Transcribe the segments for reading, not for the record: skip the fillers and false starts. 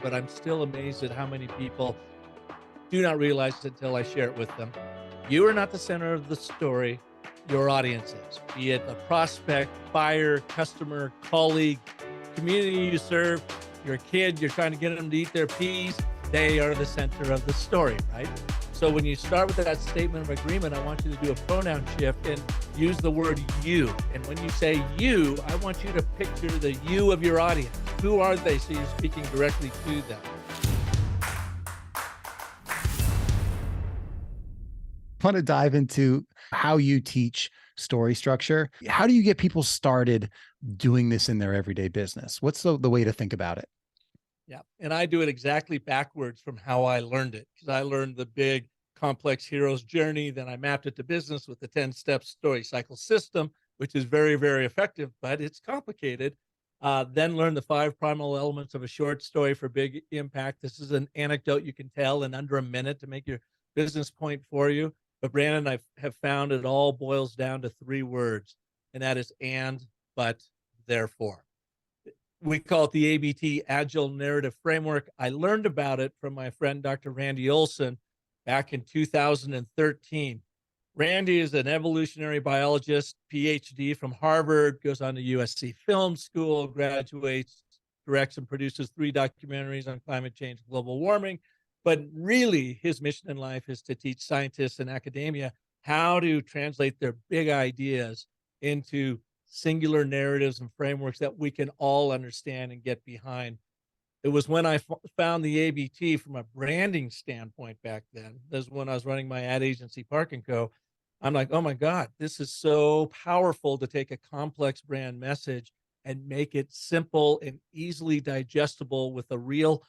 but I'm still amazed at how many people do not realize it until I share it with them. You are not the center of the story. Your audience is, be it a prospect, buyer, customer, colleague, community you serve, your kid, you're trying to get them to eat their peas. They are the center of the story, right? So when you start with that statement of agreement, I want you to do a pronoun shift and use the word you. And when you say you, I want you to picture the you of your audience. Who are they? So you're speaking directly to them. I want to dive into how you teach story structure. How do you get people started doing this in their everyday business? What's the way to think about it? Yeah. And I do it exactly backwards from how I learned it, because I learned the big complex hero's journey. Then I mapped it to business with the 10-step story cycle system, which is very, very effective, but it's complicated. Then learn the 5 primal elements of a short story for big impact. This is an anecdote you can tell in under a minute to make your business point for you. But Brandon, I have found it all boils down to 3 words, and that is and, but, therefore. We call it the ABT, Agile Narrative Framework. I learned about it from my friend, Dr. Randy Olson, back in 2013. Randy is an evolutionary biologist, PhD from Harvard, goes on to USC Film School, graduates, directs, and produces 3 documentaries on climate change and global warming. But really, his mission in life is to teach scientists and academia how to translate their big ideas into singular narratives and frameworks that we can all understand and get behind. It was when I found the ABT from a branding standpoint back then. This is when I was running my ad agency, Park & Co. I'm like, oh my God, this is so powerful to take a complex brand message and make it simple and easily digestible with a real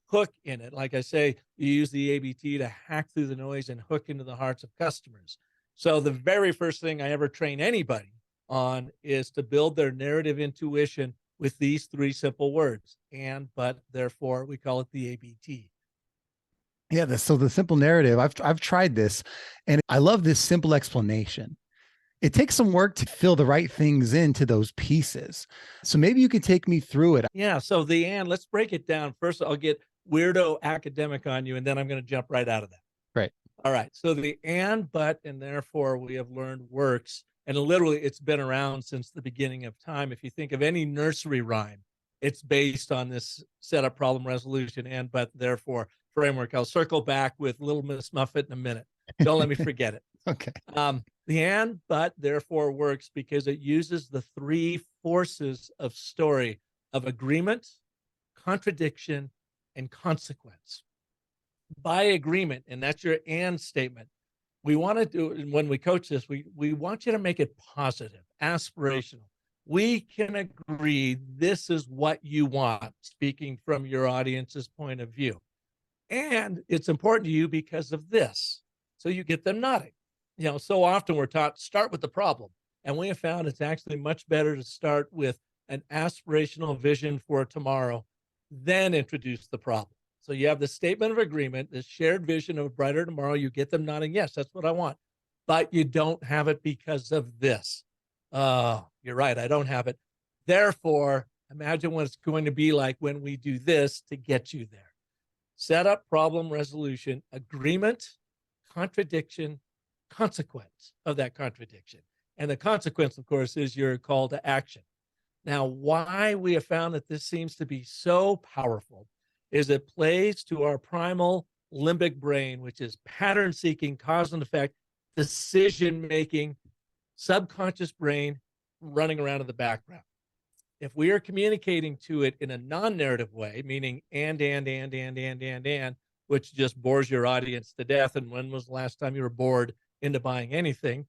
hook in it. Like I say, you use the ABT to hack through the noise and hook into the hearts of customers. So the very first thing I ever train anybody on is to build their narrative intuition with these 3 simple words: and, but, therefore. We call it the ABT. Yeah, so the simple narrative, I've tried this, and I love this simple explanation. It takes some work to fill the right things into those pieces. So maybe you can take me through it. Yeah, so the and, let's break it down. First, I'll get weirdo academic on you, and then I'm going to jump right out of that. Right. All right, so the and, but, and therefore we have learned works. And literally, it's been around since the beginning of time. If you think of any nursery rhyme, it's based on this setup, problem, resolution, and, but, therefore framework. I'll circle back with Little Miss Muffet in a minute. Don't let me forget it. Okay. The and, but, therefore works because it uses the 3 forces of story of agreement, contradiction, and consequence. By agreement, and that's your and statement, we want to do, when we coach this, we want you to make it positive, aspirational. We can agree this is what you want, speaking from your audience's point of view. And it's important to you because of this. So you get them nodding. You know, so often we're taught start with the problem. And we have found it's actually much better to start with an aspirational vision for tomorrow, then introduce the problem. So you have the statement of agreement, this shared vision of a brighter tomorrow. You get them nodding, yes, that's what I want. But you don't have it because of this. You're right, I don't have it. Therefore, imagine what it's going to be like when we do this to get you there. Setup, problem, resolution, agreement, contradiction, consequence of that contradiction. And the consequence, of course, is your call to action. Now, why we have found that this seems to be so powerful is it plays to our primal limbic brain, which is pattern seeking, cause and effect, decision making, subconscious brain running around in the background. If we are communicating to it in a non-narrative way, meaning and, which just bores your audience to death, and when was the last time you were bored into buying anything,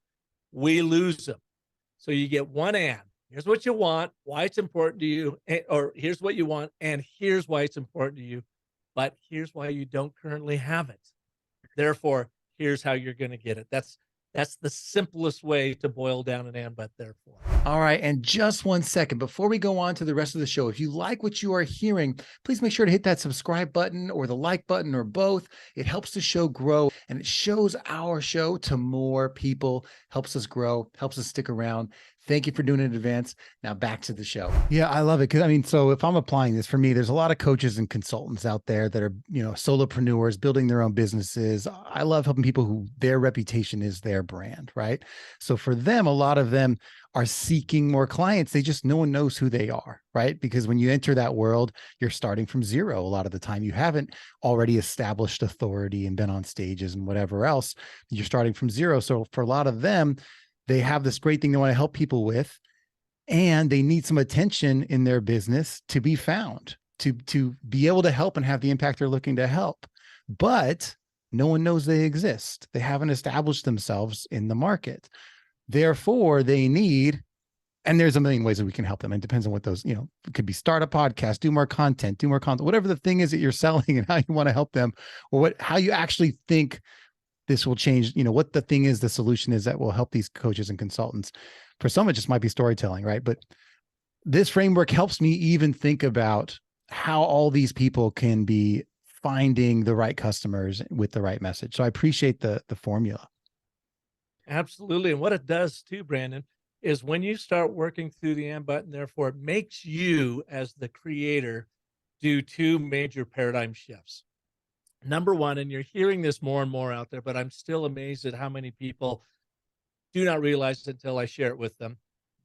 we lose them. So you get one and. Here's what you want, why it's important to you, or here's what you want, and here's why it's important to you, but here's why you don't currently have it. Therefore, here's how you're going to get it. That's the simplest way to boil down an and, but, therefore. All right. And just 1 second before we go on to the rest of the show, if you like what you are hearing, please make sure to hit that subscribe button or the like button or both. It helps the show grow and it shows our show to more people, helps us grow, helps us stick around. Thank you for doing it in advance. Now back to the show. Yeah, I love it. Cause I mean, so if I'm applying this for me, there's a lot of coaches and consultants out there that are, solopreneurs building their own businesses. I love helping people who their reputation is their brand, right? So for them, a lot of them are seeking more clients. No one knows who they are, right? Because when you enter that world, you're starting from zero. A lot of the time, you haven't already established authority and been on stages and whatever else. You're starting from zero. So for a lot of them, they have this great thing they want to help people with, and they need some attention in their business to be found, to be able to help and have the impact they're looking to help. But no one knows they exist. They haven't established themselves in the market. Therefore, they need, and there's a million ways that we can help them. And it depends on what those, it could be start a podcast, do more content, whatever the thing is that you're selling and how you want to help them, or how you actually think this will change, what the thing is, the solution is that will help these coaches and consultants. For some, it just might be storytelling, right? But this framework helps me even think about how all these people can be finding the right customers with the right message. So I appreciate the formula. Absolutely. And what it does too, Brandon, is when you start working through the and button, therefore, it makes you as the creator do two major paradigm shifts. Number one, and you're hearing this more and more out there, but I'm still amazed at how many people do not realize until I share it with them.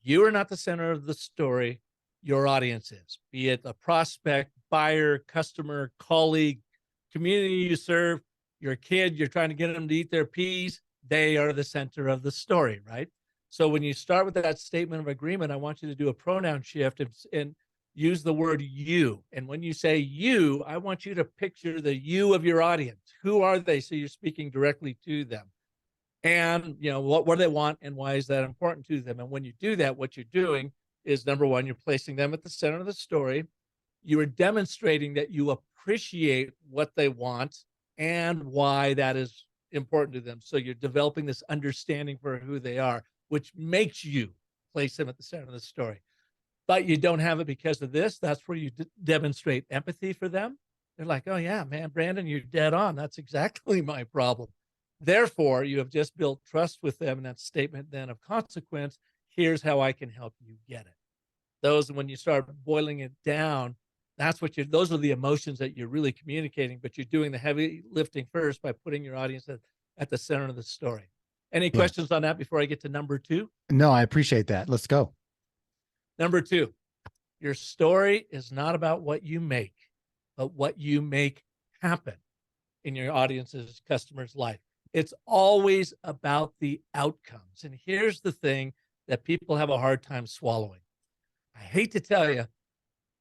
You are not the center of the story. Your audience is, be it a prospect, buyer, customer, colleague, community you serve, your kid, you're trying to get them to eat their peas. They are the center of the story, right? So when you start with that statement of agreement, I want you to do a pronoun shift and use the word you. And when you say you, I want you to picture the you of your audience. Who are they? So you're speaking directly to them. And, what do they want and why is that important to them? And when you do that, what you're doing is, number one, you're placing them at the center of the story. You are demonstrating that you appreciate what they want and why that is important to them. So you're developing this understanding for who they are, which makes you place them at the center of the story. But you don't have it because of this. That's where you demonstrate empathy for them. They're like, oh yeah, man, Brandon, you're dead on. That's exactly my problem. Therefore, you have just built trust with them in that statement then of consequence. Here's how I can help you get it. Those, when you start boiling it down, those are the emotions that you're really communicating, but you're doing the heavy lifting first by putting your audience at the center of the story. Any questions on that before I get to number two? No, I appreciate that. Let's go. Number two, your story is not about what you make, but what you make happen in your audience's customer's life. It's always about the outcomes. And here's the thing that people have a hard time swallowing. I hate to tell you,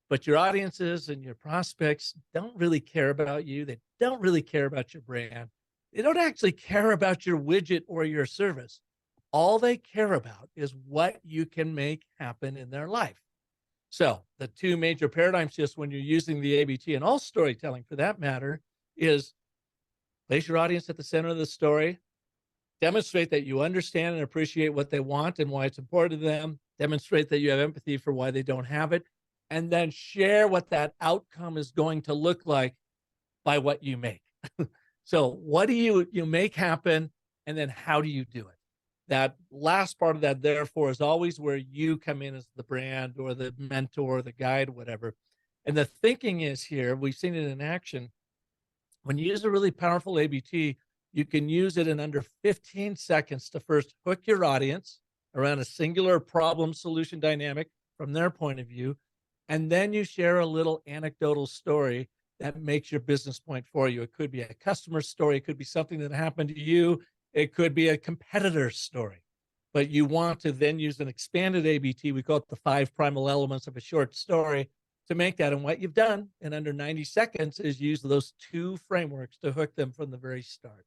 but your audiences and your prospects don't really care about you. They don't really care about your brand. They don't actually care about your widget or your service. All they care about is what you can make happen in their life. So the two major paradigm shifts when you're using the ABT and all storytelling for that matter is place your audience at the center of the story, demonstrate that you understand and appreciate what they want and why it's important to them, demonstrate that you have empathy for why they don't have it, and then share what that outcome is going to look like by what you make. So what do you make happen, and then how do you do it? That last part of that, therefore, is always where you come in as the brand or the mentor, or the guide, whatever. And the thinking is here, we've seen it in action. When you use a really powerful ABT, you can use it in under 15 seconds to first hook your audience around a singular problem solution dynamic from their point of view. And then you share a little anecdotal story that makes your business point for you. It could be a customer story. It could be something that happened to you. It could be a competitor's story. But you want to then use an expanded ABT. We call it the 5 primal elements of a short story to make that. And what you've done in under 90 seconds is use those two frameworks to hook them from the very start.